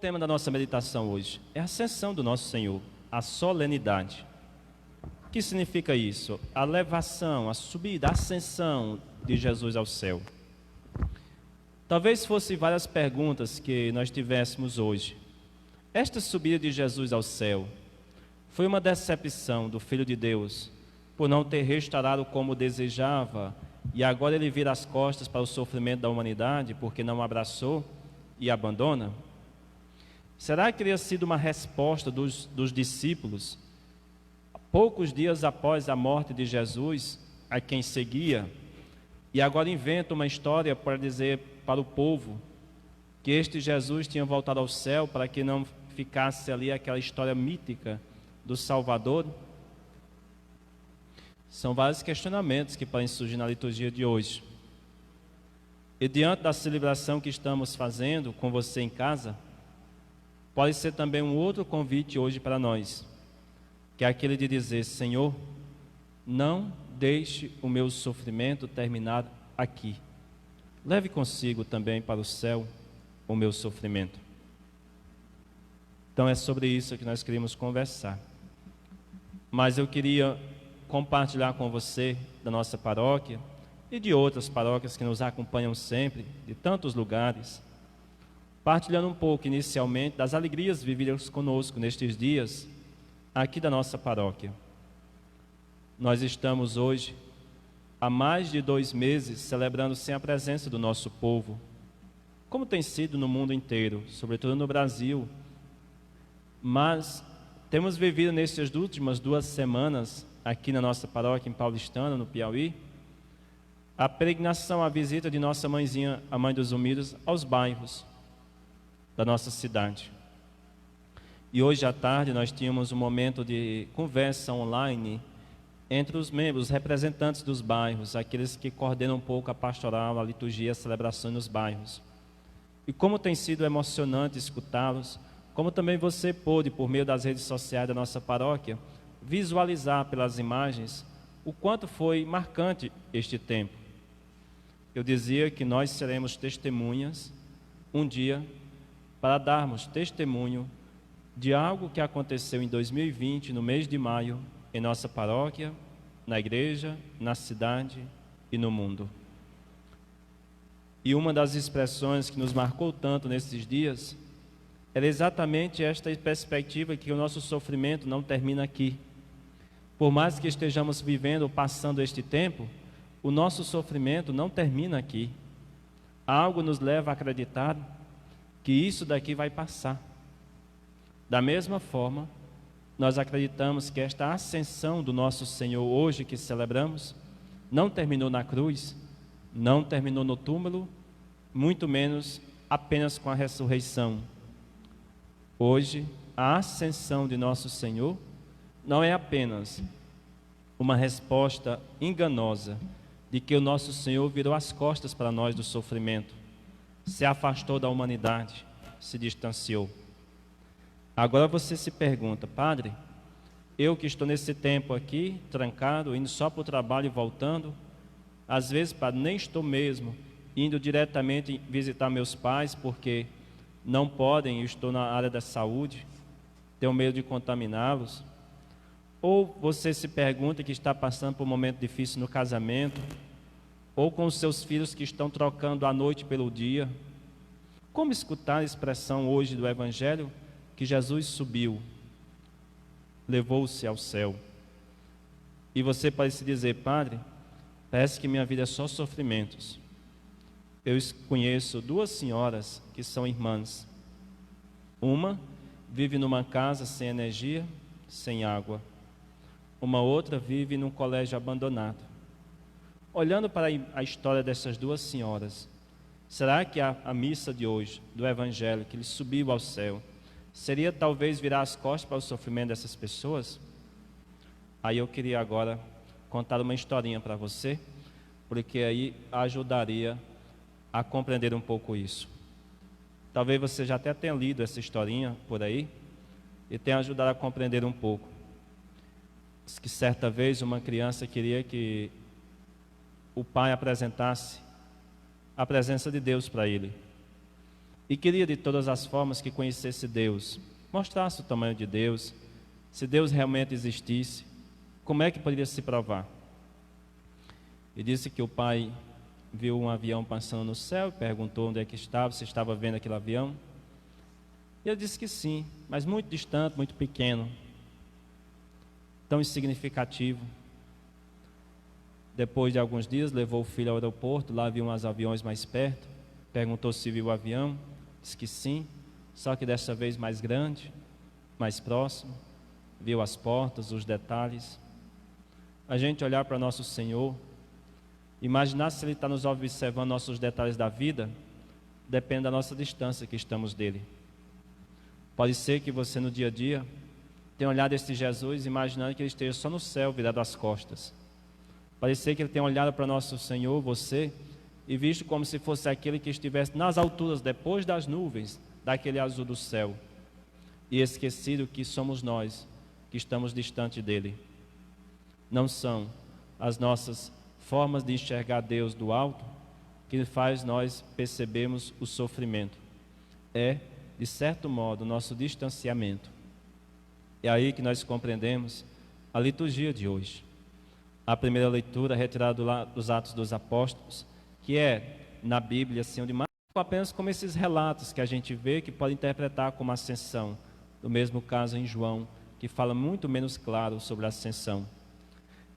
tema da nossa meditação hoje é a ascensão do nosso Senhor, a solenidade. O que significa isso? A elevação, a subida, a ascensão de Jesus ao céu. Talvez fossem várias perguntas que nós tivéssemos hoje. Esta subida de Jesus ao céu foi uma decepção do Filho de Deus por não ter restaurado como desejava e agora ele vira as costas para o sofrimento da humanidade porque não abraçou e abandona? Será que teria sido uma resposta dos discípulos, poucos dias após a morte de Jesus, a quem seguia, e agora inventa uma história para dizer para o povo que este Jesus tinha voltado ao céu para que não ficasse ali aquela história mítica do Salvador? São vários questionamentos que podem surgir na liturgia de hoje. E diante da celebração que estamos fazendo com você em casa, pode ser também um outro convite hoje para nós, que é aquele de dizer: Senhor, não deixe o meu sofrimento terminar aqui. Leve consigo também para o céu o meu sofrimento. Então é sobre isso que nós queríamos conversar. Mas eu queria compartilhar com você da nossa paróquia e de outras paróquias que nos acompanham sempre, de tantos lugares, partilhando um pouco inicialmente das alegrias vividas conosco nestes dias aqui da nossa paróquia. Nós estamos hoje há mais de 2 meses celebrando sem a presença do nosso povo, como tem sido no mundo inteiro, sobretudo no Brasil. Mas temos vivido nestas últimas 2 semanas aqui na nossa paróquia em Paulistana, no Piauí, a peregrinação, a visita de nossa mãezinha, a Mãe dos Humildes, aos bairros da nossa cidade. E hoje à tarde nós tínhamos um momento de conversa online entre os membros, os representantes dos bairros, aqueles que coordenam um pouco a pastoral, a liturgia, as celebrações nos bairros. E como tem sido emocionante escutá-los, como também você pôde, por meio das redes sociais da nossa paróquia, visualizar pelas imagens o quanto foi marcante este tempo. Eu dizia que nós seremos testemunhas um dia para darmos testemunho de algo que aconteceu em 2020, no mês de maio, em nossa paróquia, na igreja, na cidade e no mundo. E uma das expressões que nos marcou tanto nesses dias era exatamente esta perspectiva que o nosso sofrimento não termina aqui. Por mais que estejamos vivendo, passando este tempo, o nosso sofrimento não termina aqui. Algo nos leva a acreditar que isso daqui vai passar. Da mesma forma, nós acreditamos que esta ascensão do nosso Senhor hoje que celebramos, não terminou na cruz, não terminou no túmulo, muito menos apenas com a ressurreição. Hoje, a ascensão de nosso Senhor não é apenas uma resposta enganosa de que o nosso Senhor virou as costas para nós do sofrimento, se afastou da humanidade, se distanciou. Agora você se pergunta: Padre, eu que estou nesse tempo aqui, trancado, indo só para o trabalho e voltando, às vezes, Padre, nem estou mesmo indo diretamente visitar meus pais, porque não podem, eu estou na área da saúde, tenho medo de contaminá-los. Ou você se pergunta que está passando por um momento difícil no casamento, ou com os seus filhos que estão trocando a noite pelo dia. Como escutar a expressão hoje do Evangelho que Jesus subiu, levou-se ao céu? E você pode se dizer: Padre, parece que minha vida é só sofrimentos. Eu conheço 2 senhoras que são irmãs. Uma vive numa casa sem energia, sem água. Uma outra vive num colégio abandonado. Olhando para a história dessas 2 senhoras, será que a missa de hoje, do Evangelho, que ele subiu ao céu, seria talvez virar as costas para o sofrimento dessas pessoas? Aí eu queria agora contar uma historinha para você, porque aí ajudaria a compreender um pouco isso. Talvez você já até tenha lido essa historinha por aí e tenha ajudado a compreender um pouco. Diz que certa vez uma criança queria que o pai apresentasse a presença de Deus para ele. e queria de todas as formas que conhecesse Deus, mostrasse o tamanho de Deus, se Deus realmente existisse, como é que poderia se provar? E disse que o pai viu um avião passando no céu, perguntou onde é que estava, se estava vendo aquele avião. E ele disse que sim, mas muito distante, muito pequeno, tão insignificativo. Depois de alguns dias, levou o filho ao aeroporto, lá viu uns aviões mais perto, perguntou se viu o avião, disse que sim, só que dessa vez mais grande, mais próximo, viu as portas, os detalhes. A gente olhar para nosso Senhor, imaginar se Ele está nos observando nossos detalhes da vida, depende da nossa distância que estamos dEle. Pode ser que você no dia a dia tenha olhado esse Jesus imaginando que Ele esteja só no céu, virado as costas. Pode ser que Ele tenha olhado para nosso Senhor, você, e visto como se fosse aquele que estivesse nas alturas, depois das nuvens, daquele azul do céu, e esquecido que somos nós, que estamos distante dEle. Não são as nossas formas de enxergar Deus do alto que faz nós percebermos o sofrimento. É, de certo modo, o nosso distanciamento. É aí que nós compreendemos a liturgia de hoje. A primeira leitura retirada dos Atos dos Apóstolos, que é na Bíblia, assim, onde mais apenas como esses relatos que a gente vê que pode interpretar como ascensão. No mesmo caso em João, que fala muito menos claro sobre a ascensão.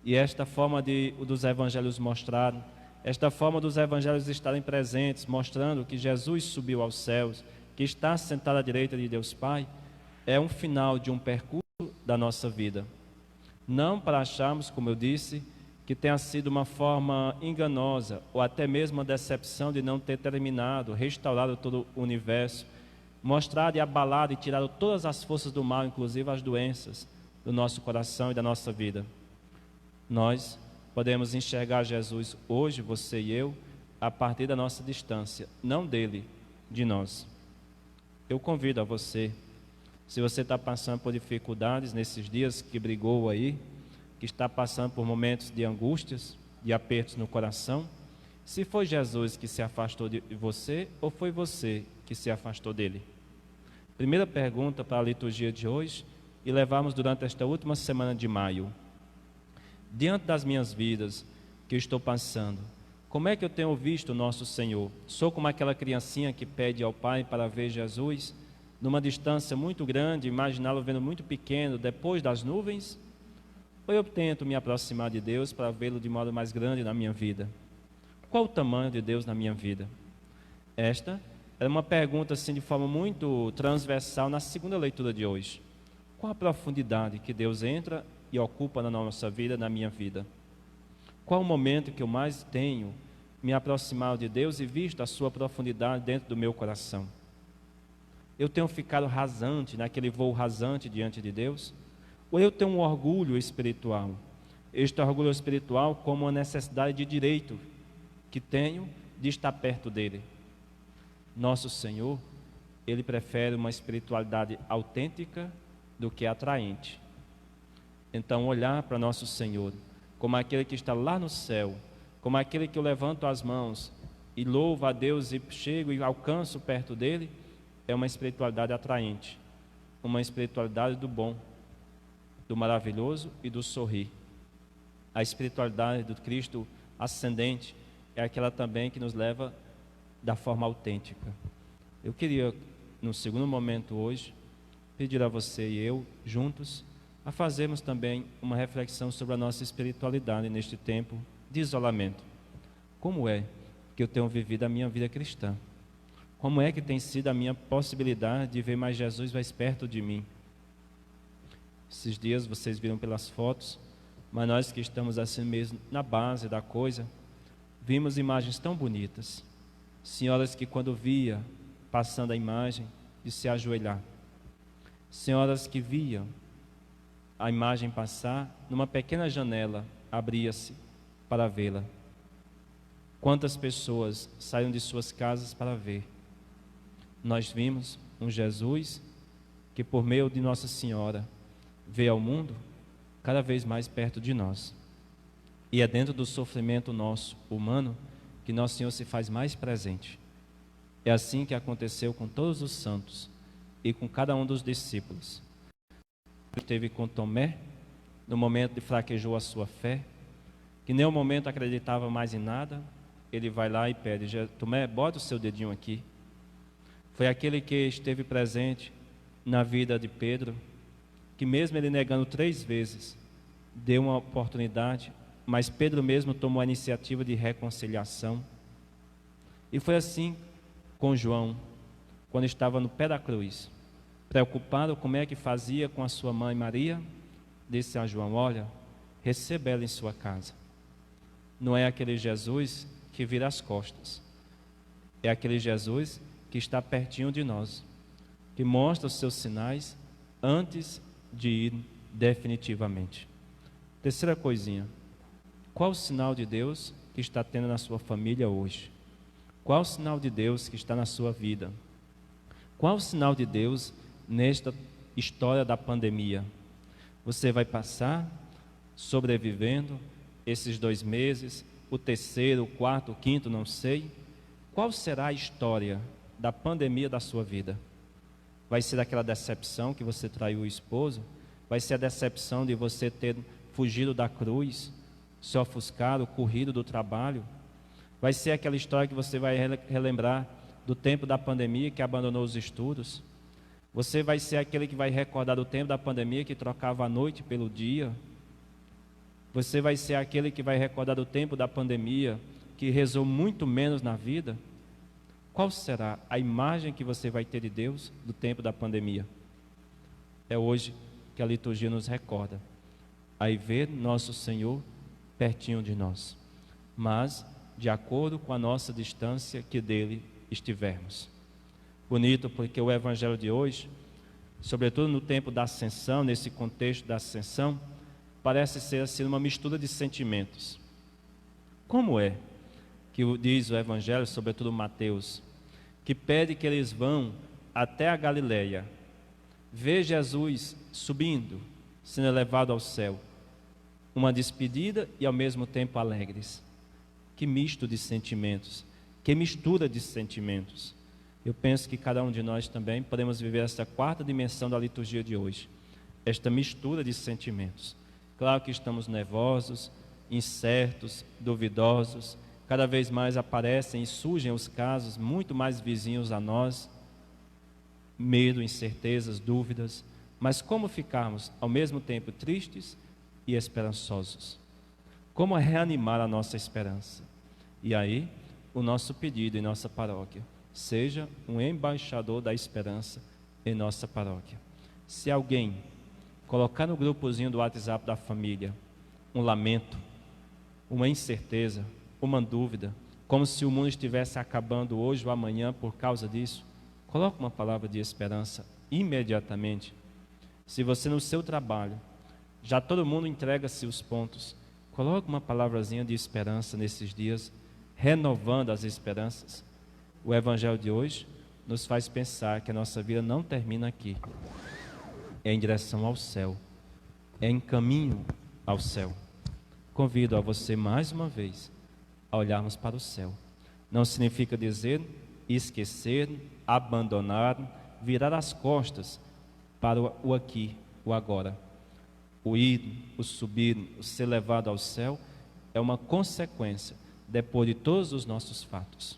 E esta forma dos evangelhos mostrarem, esta forma dos evangelhos estarem presentes, mostrando que Jesus subiu aos céus, que está sentado à direita de Deus Pai, é um final de um percurso da nossa vida. Não para acharmos, como eu disse, que tenha sido uma forma enganosa, ou até mesmo uma decepção de não ter terminado, restaurado todo o universo, mostrado e abalado e tirado todas as forças do mal, inclusive as doenças, do nosso coração e da nossa vida. Nós podemos enxergar Jesus hoje, você e eu, a partir da nossa distância, não dele, de nós. Eu convido a você, se você está passando por dificuldades nesses dias que brigou aí, que está passando por momentos de angústias, de apertos no coração, se foi Jesus que se afastou de você ou foi você que se afastou dele? Primeira pergunta para a liturgia de hoje e levarmos durante esta última semana de maio. Diante das minhas vidas que eu estou passando, como é que eu tenho visto o nosso Senhor? Sou como aquela criancinha que pede ao Pai para ver Jesus numa distância muito grande, imaginá-lo vendo muito pequeno, depois das nuvens? Ou eu tento me aproximar de Deus para vê-lo de modo mais grande na minha vida? Qual o tamanho de Deus na minha vida? Esta é uma pergunta assim de forma muito transversal na segunda leitura de hoje. Qual a profundidade que Deus entra e ocupa na nossa vida, na minha vida? Qual o momento que eu mais tenho me aproximado de Deus e visto a sua profundidade dentro do meu coração? Eu tenho ficado rasante, naquele voo rasante diante de Deus? Ou eu tenho um orgulho espiritual? Este orgulho espiritual como uma necessidade de direito que tenho de estar perto dele. Nosso Senhor, Ele prefere uma espiritualidade autêntica do que atraente. Então, olhar para nosso Senhor como aquele que está lá no céu, como aquele que eu levanto as mãos e louvo a Deus e chego e alcanço perto dele, é uma espiritualidade atraente, uma espiritualidade do bom, do maravilhoso e do sorrir. A espiritualidade do Cristo ascendente é aquela também que nos leva da forma autêntica. Eu queria, no segundo momento hoje, pedir a você e eu, juntos, a fazermos também uma reflexão sobre a nossa espiritualidade neste tempo de isolamento. Como é que eu tenho vivido a minha vida cristã? Como é que tem sido a minha possibilidade de ver mais Jesus mais perto de mim? Esses dias vocês viram pelas fotos, mas nós que estamos assim mesmo na base da coisa, vimos imagens tão bonitas. Senhoras que quando via passando a imagem de se ajoelhar. Senhoras que viam a imagem passar, numa pequena janela abria-se para vê-la. Quantas pessoas saíram de suas casas para ver? Nós vimos um Jesus que por meio de Nossa Senhora vê ao mundo cada vez mais perto de nós. E é dentro do sofrimento nosso, humano, que Nosso Senhor se faz mais presente. É assim que aconteceu com todos os santos e com cada um dos discípulos. Teve com Tomé, no momento de fraquejou a sua fé, que nem um momento acreditava mais em nada, ele vai lá e pede: Tomé, bota o seu dedinho aqui. Foi aquele que esteve presente na vida de Pedro, que mesmo ele negando 3 vezes, deu uma oportunidade, mas Pedro mesmo tomou a iniciativa de reconciliação. E foi assim com João, quando estava no pé da cruz, preocupado como é que fazia com a sua mãe Maria, disse a João: olha, receba ela em sua casa. Não é aquele Jesus que vira as costas, é aquele Jesus que está pertinho de nós, que mostra os seus sinais antes de ir definitivamente. Terceira coisinha: qual o sinal de Deus que está tendo na sua família hoje? Qual o sinal de Deus que está na sua vida? Qual o sinal de Deus nesta história da pandemia? Você vai passar sobrevivendo esses 2 meses, o terceiro, o quarto, o quinto, não sei. Qual será a história da pandemia da sua vida? Vai ser aquela decepção que você traiu o esposo? Vai ser a decepção de você ter fugido da cruz, se ofuscado, corrido do trabalho? Vai ser aquela história que você vai relembrar do tempo da pandemia que abandonou os estudos? Você vai ser aquele que vai recordar do tempo da pandemia que trocava a noite pelo dia? Você vai ser aquele que vai recordar do tempo da pandemia que rezou muito menos na vida? Qual será a imagem que você vai ter de Deus do tempo da pandemia? É hoje que a liturgia nos recorda. Aí ver nosso Senhor pertinho de nós, mas de acordo com a nossa distância que dele estivermos. Bonito, porque o evangelho de hoje, sobretudo no tempo da ascensão, nesse contexto da ascensão, parece ser assim uma mistura de sentimentos. Como é que diz o evangelho, sobretudo Mateus, que pede que eles vão até a Galileia, ver Jesus subindo, sendo elevado ao céu, uma despedida e ao mesmo tempo alegres? Que misto de sentimentos, que mistura de sentimentos. Eu penso que cada um de nós também podemos viver esta 4ª dimensão da liturgia de hoje, esta mistura de sentimentos. Claro que estamos nervosos, incertos, duvidosos, cada vez mais aparecem e surgem os casos muito mais vizinhos a nós, medo, incertezas, dúvidas, mas como ficarmos ao mesmo tempo tristes e esperançosos? Como reanimar a nossa esperança? E aí, o nosso pedido em nossa paróquia: seja um embaixador da esperança em nossa paróquia. Se alguém colocar no grupozinho do WhatsApp da família um lamento, uma incerteza, uma dúvida, como se o mundo estivesse acabando hoje ou amanhã por causa disso, coloque uma palavra de esperança imediatamente. Se você no seu trabalho, já todo mundo entrega-se os pontos, coloque uma palavrazinha de esperança nesses dias, renovando as esperanças. O evangelho de hoje nos faz pensar que a nossa vida não termina aqui, é em direção ao céu, é em caminho ao céu. Convido a você mais uma vez a olharmos para o céu. Não significa dizer esquecer, abandonar, virar as costas para o aqui, o agora. O ir, o subir, o ser levado ao céu é uma consequência depois de todos os nossos fatos.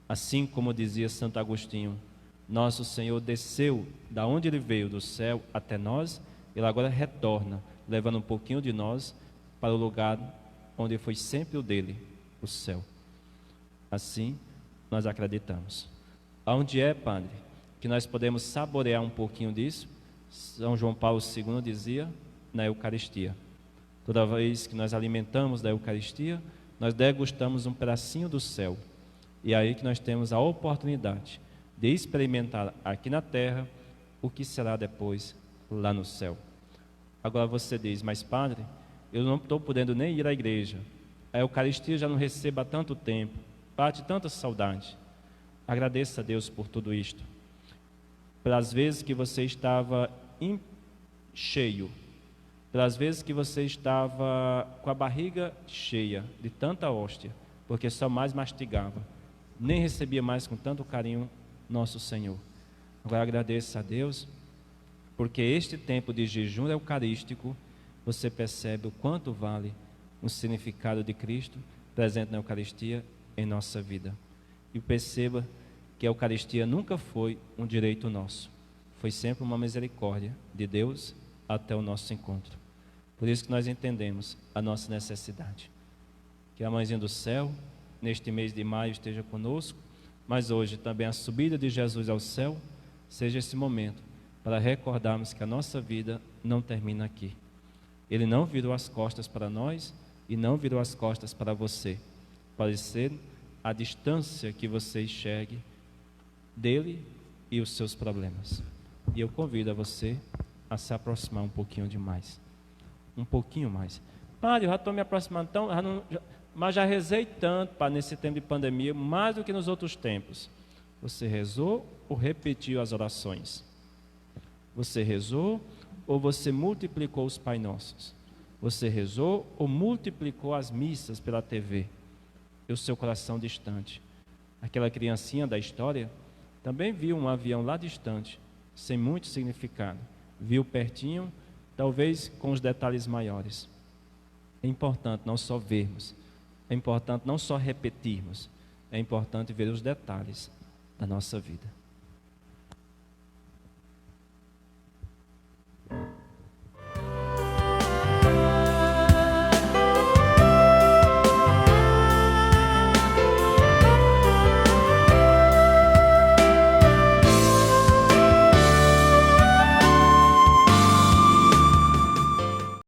Assim como dizia Santo Agostinho, nosso Senhor desceu da onde Ele veio, do céu até nós, Ele agora retorna, levando um pouquinho de nós para o lugar onde foi sempre o dele, o céu. Assim, nós acreditamos. Aonde é, Padre, que nós podemos saborear um pouquinho disso? São João Paulo II dizia, na Eucaristia. Toda vez que nós alimentamos da Eucaristia, nós degustamos um pedacinho do céu. E é aí que nós temos a oportunidade de experimentar aqui na terra o que será depois lá no céu. Agora você diz: mas Padre, eu não estou podendo nem ir à igreja, a Eucaristia já não recebo há tanto tempo, bate tanta saudade. Agradeça a Deus por tudo isto, pelas vezes que você estava cheio, pelas vezes que você estava com a barriga cheia de tanta hóstia, porque só mais mastigava. nem recebia mais com tanto carinho nosso Senhor. Agora agradeço a Deus, porque este tempo de jejum eucarístico, você percebe o quanto vale o significado de Cristo presente na Eucaristia em nossa vida. E perceba que a Eucaristia nunca foi um direito nosso, foi sempre uma misericórdia de Deus até o nosso encontro. Por isso que nós entendemos a nossa necessidade. Que a Mãezinha do Céu, neste mês de maio, esteja conosco, mas hoje também a subida de Jesus ao céu seja esse momento para recordarmos que a nossa vida não termina aqui. Ele não virou as costas para nós e não virou as costas para você. Pode ser a distância que você enxergue dele e os seus problemas. E eu convido a você a se aproximar um pouquinho demais. Um pouquinho mais. Padre, eu já estou me aproximando tão, mas já rezei tanto para nesse tempo de pandemia, mais do que nos outros tempos. Você rezou ou repetiu as orações? Você rezou ou você multiplicou os Pai Nossos? Você rezou ou multiplicou as missas pela TV? E o seu coração distante? Aquela criancinha da história também viu um avião lá distante, sem muito significado. Viu pertinho, talvez com os detalhes maiores. É importante não só vermos, é importante não só repetirmos, é importante ver os detalhes da nossa vida.